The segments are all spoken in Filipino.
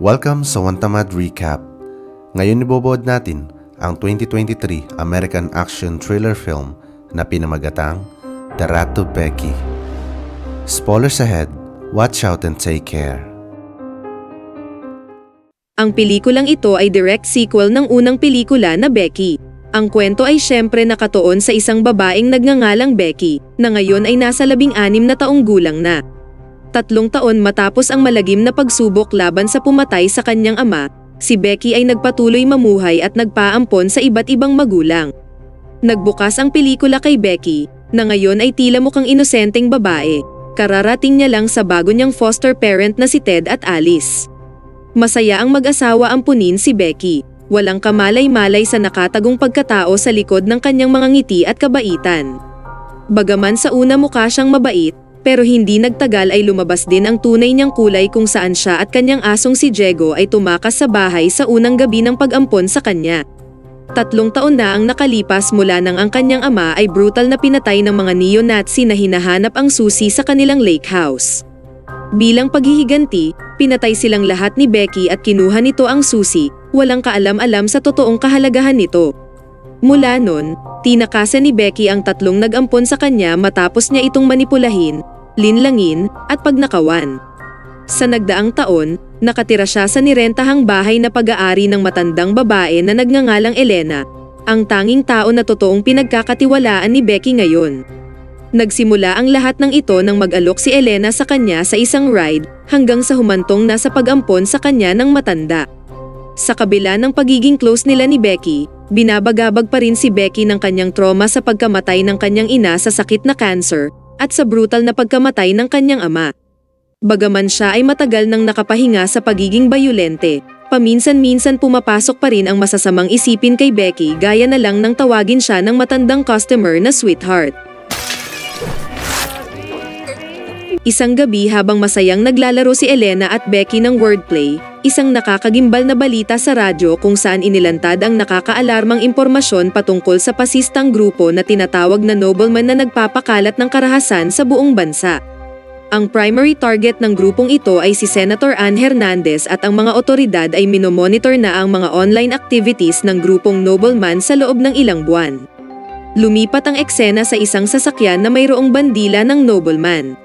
Welcome sa One Tamad Recap. Ngayon ibobood natin ang 2023 American action thriller film na pinamagatang The Rat to Becky. Spoilers ahead, watch out and take care. Ang pelikulang ito ay direct sequel ng unang pelikula na Becky. Ang kwento ay syempre nakatuon sa isang babaeng nagngangalang Becky na ngayon ay nasa 16 na taong gulang na. 3 taon matapos ang malagim na pagsubok laban sa pumatay sa kanyang ama, si Becky ay nagpatuloy mamuhay at nagpaampon sa iba't ibang magulang. Nagbukas ang pelikula kay Becky, na ngayon ay tila mukhang inosenteng babae. Kararating niya lang sa bago niyang foster parent na si Ted at Alice. Masaya ang mag-asawa ampunin si Becky. Walang kamalay-malay sa nakatagong pagkatao sa likod ng kanyang mga ngiti at kabaitan. Bagaman sa una mukha siyang mabait, pero hindi nagtagal ay lumabas din ang tunay niyang kulay kung saan siya at kanyang asong si Diego ay tumakas sa bahay sa unang gabi ng pag-ampon sa kanya. 3 taon na ang nakalipas mula nang ang kanyang ama ay brutal na pinatay ng mga neo-Nazi na hinahanap ang susi sa kanilang lake house. Bilang paghihiganti, pinatay silang lahat ni Becky at kinuha nito ang susi, walang kaalam-alam sa totoong kahalagahan nito. Mula nun, tinakasan ni Becky ang 3 nag-ampon sa kanya matapos niya itong manipulahin, linlangin, at pagnakawan. Sa nagdaang taon, nakatira siya sa nirentahang bahay na pag-aari ng matandang babae na nagngangalang Elena, ang tanging tao na totoong pinagkakatiwalaan ni Becky ngayon. Nagsimula ang lahat ng ito nang mag-alok si Elena sa kanya sa isang ride hanggang sa humantong na sa pag-ampon sa kanya ng matanda. Sa kabila ng pagiging close nila ni Becky, binabagabag pa rin si Becky ng kanyang trauma sa pagkamatay ng kanyang ina sa sakit na cancer at sa brutal na pagkamatay ng kanyang ama. Bagaman siya ay matagal nang nakapahinga sa pagiging bayolente, paminsan-minsan pumapasok pa rin ang masasamang isipin kay Becky gaya na lang nang tawagin siya ng matandang customer na sweetheart. Isang gabi habang masayang naglalaro si Elena at Becky ng wordplay, isang nakakagimbal na balita sa radyo kung saan inilantad ang nakakaalarmang impormasyon patungkol sa pasistang grupo na tinatawag na nobleman na nagpapakalat ng karahasan sa buong bansa. Ang primary target ng grupong ito ay si Senator Ann Hernandez at ang mga otoridad ay minomonitor na ang mga online activities ng grupong nobleman sa loob ng ilang buwan. Lumipat ang eksena sa isang sasakyan na mayroong bandila ng nobleman.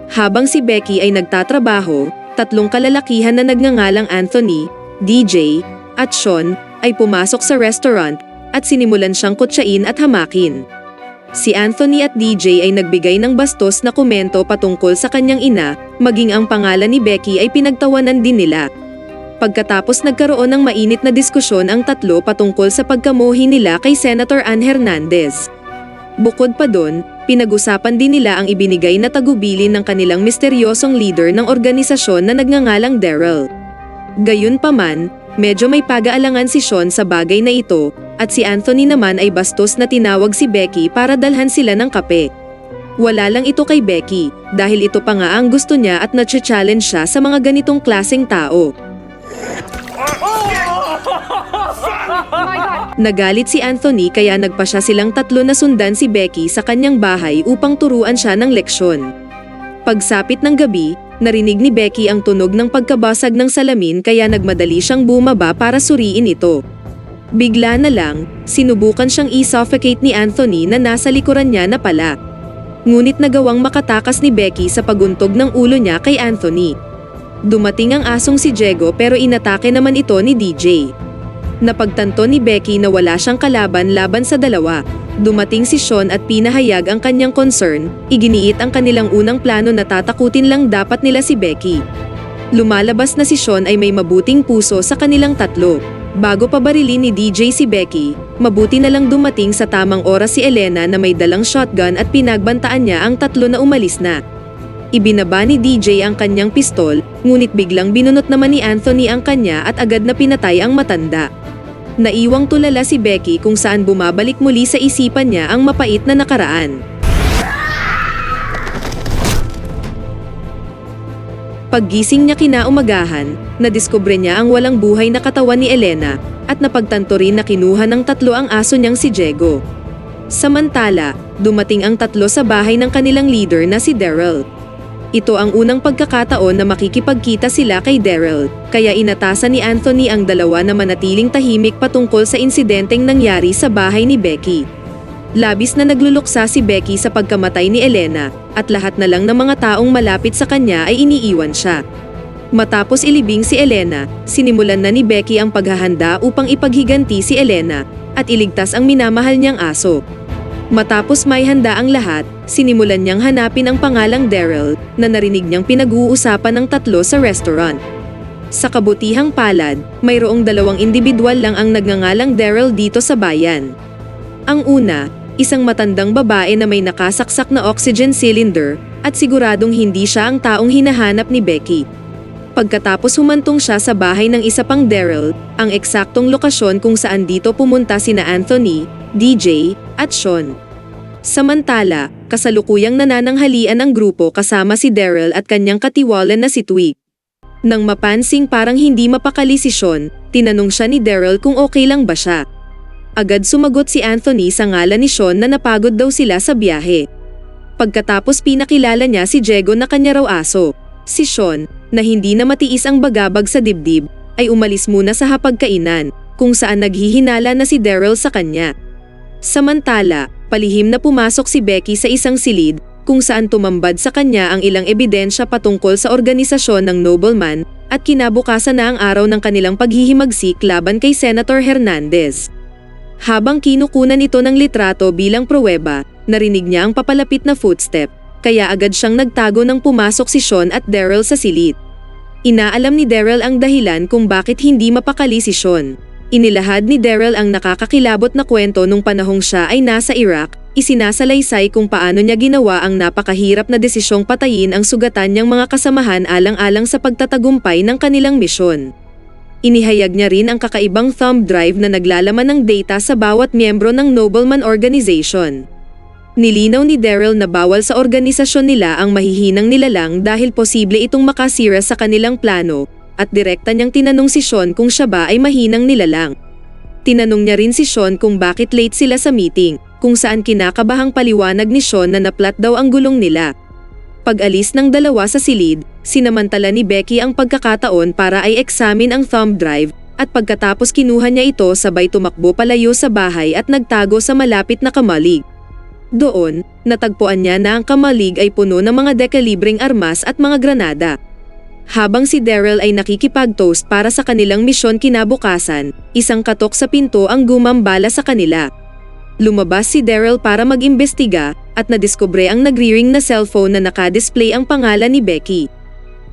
Habang si Becky ay nagtatrabaho, 3 kalalakihan na nagngangalang Anthony, DJ, at Sean ay pumasok sa restaurant at sinimulan siyang kutsain at hamakin. Si Anthony at DJ ay nagbigay ng bastos na komento patungkol sa kanyang ina, maging ang pangalan ni Becky ay pinagtawanan din nila. Pagkatapos nagkaroon ng mainit na diskusyon ang 3 patungkol sa pagkamohi nila kay Senator Ann Hernandez. Bukod pa doon, pinag-usapan din nila ang ibinigay na tagubilin ng kanilang misteryosong leader ng organisasyon na nagngangalang Daryl. Gayunpaman, medyo may pag-aalangan si Sean sa bagay na ito, at si Anthony naman ay bastos na tinawag si Becky para dalhan sila ng kape. Wala lang ito kay Becky, dahil ito pa nga ang gusto niya at na-challenge siya sa mga ganitong klaseng tao. Nagalit si Anthony kaya nagpa siya silang 3 na sundan si Becky sa kanyang bahay upang turuan siya ng leksyon. Pagsapit ng gabi, narinig ni Becky ang tunog ng pagkabasag ng salamin kaya nagmadali siyang bumaba para suriin ito. Bigla na lang, sinubukan siyang i-suffocate ni Anthony na nasa likuran niya na pala. Ngunit nagawang makatakas ni Becky sa paguntog ng ulo niya kay Anthony. Dumating ang asong si Diego pero inatake naman ito ni DJ. Napagtanto ni Becky na wala siyang kalaban laban sa dalawa. Dumating si Sean at pinahayag ang kanyang concern, iginiit ang kanilang unang plano na tatakutin lang dapat nila si Becky. Lumalabas na si Sean ay may mabuting puso sa kanilang 3. Bago pa barilin ni DJ si Becky, mabuti na lang dumating sa tamang oras si Elena na may dalang shotgun at pinagbantaan niya ang 3 na umalis na. Ibinaba ni DJ ang kanyang pistol, ngunit biglang binunot naman ni Anthony ang kanya at agad na pinatay ang matanda. Naiwang tulala si Becky kung saan bumabalik muli sa isipan niya ang mapait na nakaraan. Paggising niya kinaumagahan, nadiskubre niya ang walang buhay na katawan ni Elena at napagtanto rin na kinuha ng 3 ang aso niyang si Diego. Samantala, dumating ang 3 sa bahay ng kanilang leader na si Daryl. Ito ang unang pagkakataon na makikipagkita sila kay Daryl, kaya inatasan ni Anthony ang dalawa na manatiling tahimik patungkol sa insidenteng nangyari sa bahay ni Becky. Labis na nagluluksa si Becky sa pagkamatay ni Elena, at lahat na lang ng mga taong malapit sa kanya ay iniiwan siya. Matapos ilibing si Elena, sinimulan na ni Becky ang paghahanda upang ipaghiganti si Elena at iligtas ang minamahal niyang aso. Matapos may handa ang lahat, sinimulan niyang hanapin ang pangalang Daryl na narinig niyang pinag-uusapan ng tatlo sa restaurant. Sa kabutihang palad, mayroong dalawang individual lang ang nagngangalang Daryl dito sa bayan. Ang una, isang matandang babae na may nakasaksak na oxygen cylinder at siguradong hindi siya ang taong hinahanap ni Becky. Pagkatapos humantong siya sa bahay ng isa pang Daryl, ang eksaktong lokasyon kung saan dito pumunta sina Anthony, DJ, at Sean. Samantala, kasalukuyang nanananghalian ang grupo kasama si Daryl at kanyang katiwalan na si Twig. Nang mapansing parang hindi mapakali si Sean, tinanong siya ni Daryl kung okay lang ba siya. Agad sumagot si Anthony sa ngalan ni Sean na napagod daw sila sa biyahe. Pagkatapos pinakilala niya si Diego na kanya raw aso. Si Sean, na hindi na matiis ang bagabag sa dibdib, ay umalis muna sa hapagkainan, kung saan naghihinala na si Daryl sa kanya. Samantala, palihim na pumasok si Becky sa isang silid, kung saan tumambad sa kanya ang ilang ebidensya patungkol sa organisasyon ng nobleman, at kinabukasan na ang araw ng kanilang paghihimagsik laban kay Senator Hernandez. Habang kinukunan ito ng litrato bilang pruweba, narinig niya ang papalapit na footstep, kaya agad siyang nagtago nang pumasok si Sean at Daryl sa silid. Inaalam ni Daryl ang dahilan kung bakit hindi mapakali si Sean. Inilahad ni Daryl ang nakakakilabot na kwento nung panahong siya ay nasa Iraq, isinasalaysay kung paano niya ginawa ang napakahirap na desisyong patayin ang sugatan niyang mga kasamahan alang-alang sa pagtatagumpay ng kanilang misyon. Inihayag niya rin ang kakaibang thumb drive na naglalaman ng data sa bawat miyembro ng Nobleman Organization. Nilinaw ni Daryl na bawal sa organisasyon nila ang mahihinang nilalang dahil posible itong makasira sa kanilang plano, at direkta niyang tinanong si Sean kung siya ba ay mahinang nilalang. Tinanong niya rin si Sean kung bakit late sila sa meeting, kung saan kinakabahang paliwanag ni Sean na naplat daw ang gulong nila. Pag-alis ng dalawa sa silid, sinamantala ni Becky ang pagkakataon para ay eksamin ang thumb drive, at pagkatapos kinuha niya ito sabay tumakbo palayo sa bahay at nagtago sa malapit na kamalig. Doon, natagpuan niya na ang kamalig ay puno ng mga dekalibreng armas at mga granada. Habang si Daryl ay nakikipag-toast para sa kanilang misyon kinabukasan, isang katok sa pinto ang gumambala sa kanila. Lumabas si Daryl para mag-imbestiga at nadiskubre ang nagri-ring na cellphone na nakadisplay ang pangalan ni Becky.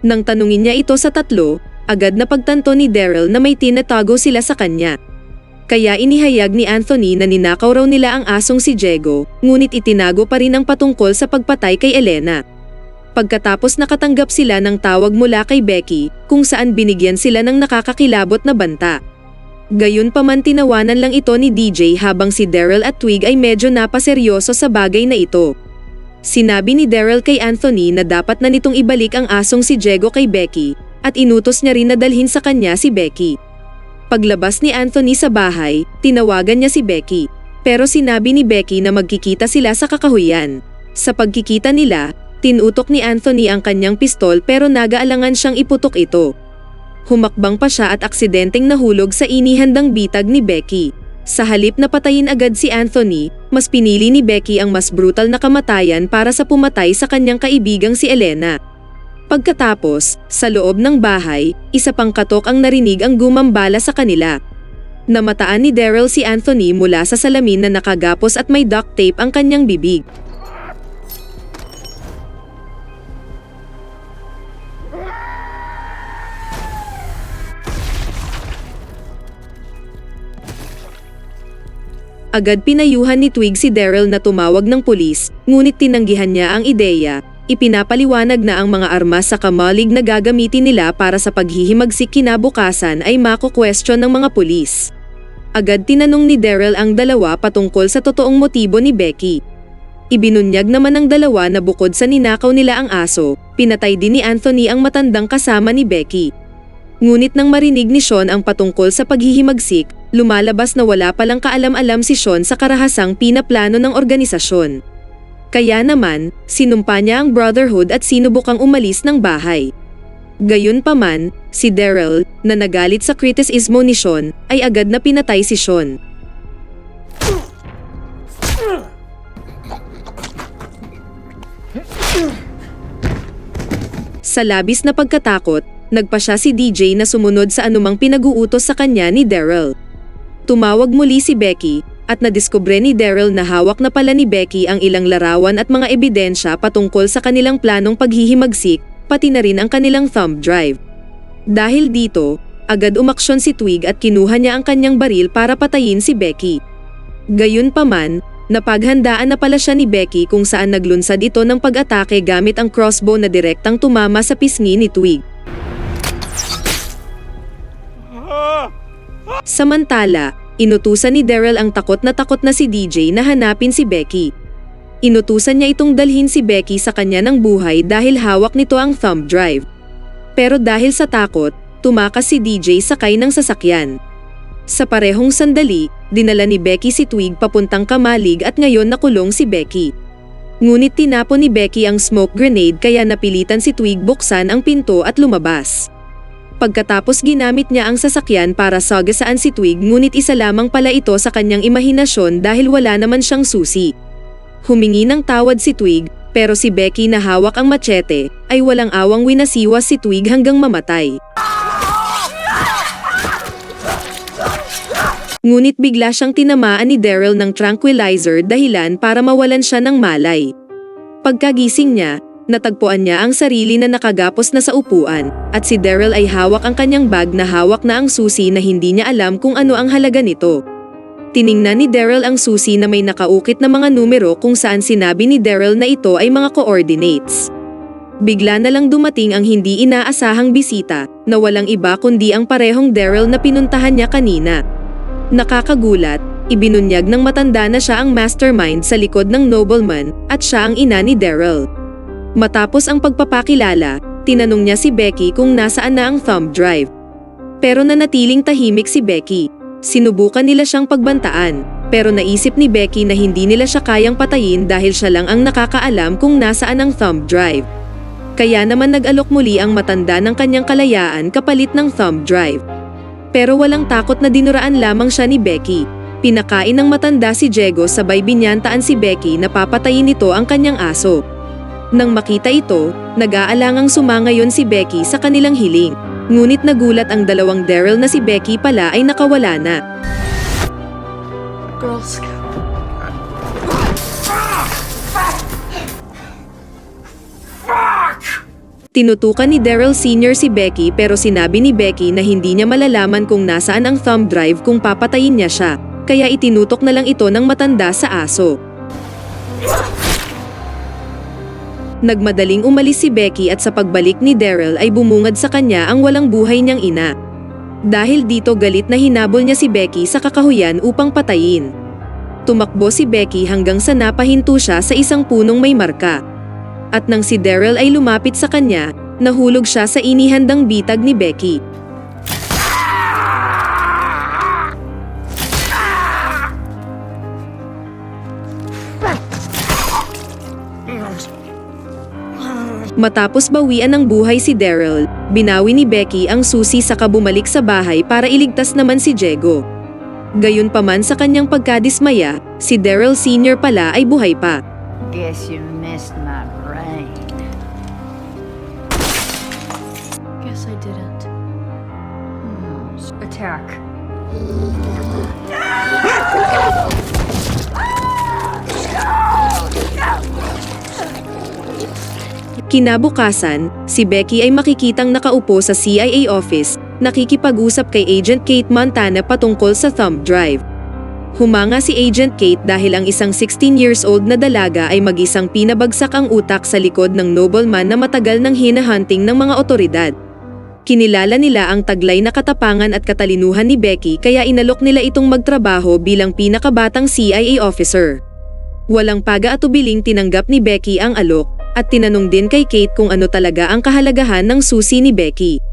Nang tanungin niya ito sa tatlo, agad na pagtanto ni Daryl na may tinatago sila sa kanya. Kaya inihayag ni Anthony na ninakaw raw nila ang asong si Diego, ngunit itinago pa rin ang patungkol sa pagpatay kay Elena. Pagkatapos nakatanggap sila ng tawag mula kay Becky, kung saan binigyan sila ng nakakakilabot na banta. Gayunpaman tinawanan lang ito ni DJ habang si Daryl at Twig ay medyo napaseryoso sa bagay na ito. Sinabi ni Daryl kay Anthony na dapat na nitong ibalik ang asong si Diego kay Becky, at inutos niya rin na dalhin sa kanya si Becky. Paglabas ni Anthony sa bahay, tinawagan niya si Becky, pero sinabi ni Becky na magkikita sila sa kakahuyan. Sa pagkikita nila, tinutok ni Anthony ang kanyang pistol pero nag-aalangan siyang iputok ito. Humakbang pa siya at aksidenteng nahulog sa inihandang bitag ni Becky. Sa halip na patayin agad si Anthony, mas pinili ni Becky ang mas brutal na kamatayan para sa pumatay sa kanyang kaibigang si Elena. Pagkatapos, sa loob ng bahay, isa pang katok ang narinig ang gumambala sa kanila. Namataan ni Daryl si Anthony mula sa salamin na nakagapos at may duct tape ang kanyang bibig. Agad pinayuhan ni Twig si Daryl na tumawag ng pulis, ngunit tinanggihan niya ang ideya. Ipinapaliwanag na ang mga armas sa kamalig na gagamitin nila para sa paghihimagsik kinabukasan ay mako-question ng mga pulis. Agad tinanong ni Daryl ang dalawa patungkol sa totoong motibo ni Becky. Ibinunyag naman ng dalawa na bukod sa ninakaw nila ang aso, pinatay din ni Anthony ang matandang kasama ni Becky. Ngunit nang marinig ni Sean ang patungkol sa paghihimagsik, lumalabas na wala palang kaalam-alam si Sean sa karahasang pinaplano ng organisasyon. Kaya naman, sinumpa niya ang Brotherhood at sinubukang umalis ng bahay. Gayunpaman, si Daryl, na nagalit sa kritisismo ni Sean, ay agad na pinatay si Sean. Sa labis na pagkatakot, nagpa siya si DJ na sumunod sa anumang pinag-uutos sa kanya ni Daryl. Tumawag muli si Becky, at nadiskubre ni Daryl na hawak na pala ni Becky ang ilang larawan at mga ebidensya patungkol sa kanilang planong paghihimagsik, pati na rin ang kanilang thumb drive. Dahil dito, agad umaksyon si Twig at kinuha niya ang kanyang baril para patayin si Becky. Gayunpaman, napaghandaan na pala siya ni Becky kung saan naglunsad ito ng pag-atake gamit ang crossbow na direktang tumama sa pisngi ni Twig. Samantala, inutusan ni Daryl ang takot na si DJ na hanapin si Becky. Inutusan niya itong dalhin si Becky sa kanya ng buhay dahil hawak nito ang thumb drive. Pero dahil sa takot, tumakas si DJ sakay ng sasakyan. Sa parehong sandali, dinala ni Becky si Twig papuntang Kamalig at ngayon nakulong si Becky. Ngunit tinapon ni Becky ang smoke grenade kaya napilitan si Twig buksan ang pinto at lumabas. Pagkatapos ginamit niya ang sasakyan para sagasaan si Twig ngunit isa lamang pala ito sa kanyang imahinasyon dahil wala naman siyang susi. Humingi ng tawad si Twig, pero si Becky na hawak ang machete ay walang awang winasiwas si Twig hanggang mamatay. Ngunit bigla siyang tinamaan ni Daryl ng tranquilizer dahilan para mawalan siya ng malay. Pagkagising niya, natagpuan niya ang sarili na nakagapos na sa upuan, at si Daryl ay hawak ang kanyang bag na hawak na ang susi na hindi niya alam kung ano ang halaga nito. Tiningnan ni Daryl ang susi na may nakaukit na mga numero kung saan sinabi ni Daryl na ito ay mga coordinates. Bigla na lang dumating ang hindi inaasahang bisita, na walang iba kundi ang parehong Daryl na pinuntahan niya kanina. Nakakagulat, ibinunyag ng matanda na siya ang mastermind sa likod ng nobleman at siya ang ina ni Daryl. Matapos ang pagpapakilala, tinanong niya si Becky kung nasaan na ang thumb drive. Pero nanatiling tahimik si Becky. Sinubukan nila siyang pagbantaan, pero naisip ni Becky na hindi nila siya kayang patayin dahil siya lang ang nakakaalam kung nasaan ang thumb drive. Kaya naman nag-alok muli ang matanda ng kanyang kalayaan kapalit ng thumb drive. Pero walang takot na dinuraan lamang siya ni Becky. Pinakain ng matanda si Diego sabay binyantaan si Becky na papatayin nito ang kanyang aso. Nang makita ito, nag-aalangang sumangayon si Becky sa kanilang hiling. Ngunit nagulat ang dalawang Daryl na si Becky pala ay nakawala na. Girl Scout. Tinutukan ni Daryl Sr. si Becky pero sinabi ni Becky na hindi niya malalaman kung nasaan ang thumb drive kung papatayin niya siya, kaya itinutok na lang ito ng matanda sa aso. Nagmadaling umalis si Becky at sa pagbalik ni Daryl ay bumungad sa kanya ang walang buhay niyang ina. Dahil dito galit na hinabol niya si Becky sa kakahuyan upang patayin. Tumakbo si Becky hanggang sa napahinto siya sa isang punong may marka. At nang si Daryl ay lumapit sa kanya, nahulog siya sa inihandang bitag ni Becky. Matapos bawian ng buhay si Daryl, binawi ni Becky ang susi saka bumalik sa bahay para iligtas naman si Diego. Gayunpaman sa kanyang pagkadismaya, si Daryl Sr. pala ay buhay pa. Guess you missed my brain. Guess I didn't. Attack. Kinabukasan, si Becky ay makikitang nakaupo sa CIA office, nakikipag-usap kay Agent Kate Montana patungkol sa thumb drive. Humanga si Agent Kate dahil ang isang 16 years old na dalaga ay mag-isang pinabagsak ang utak sa likod ng nobleman na matagal nang hinahunting ng mga otoridad. Kinilala nila ang taglay na katapangan at katalinuhan ni Becky kaya inalok nila itong magtrabaho bilang pinakabatang CIA officer. Walang pag-aatubiling tinanggap ni Becky ang alok, at tinanong din kay Kate kung ano talaga ang kahalagahan ng susi ni Becky.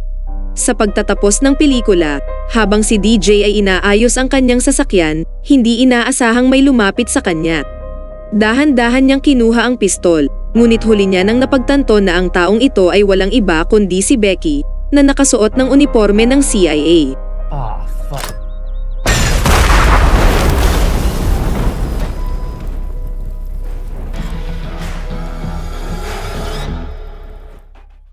Sa pagtatapos ng pelikula, habang si DJ ay inaayos ang kanyang sasakyan, hindi inaasahang may lumapit sa kanya. Dahan-dahan niyang kinuha ang pistol, ngunit huli niya nang napagtanto na ang taong ito ay walang iba kundi si Becky, na nakasuot ng uniforme ng CIA.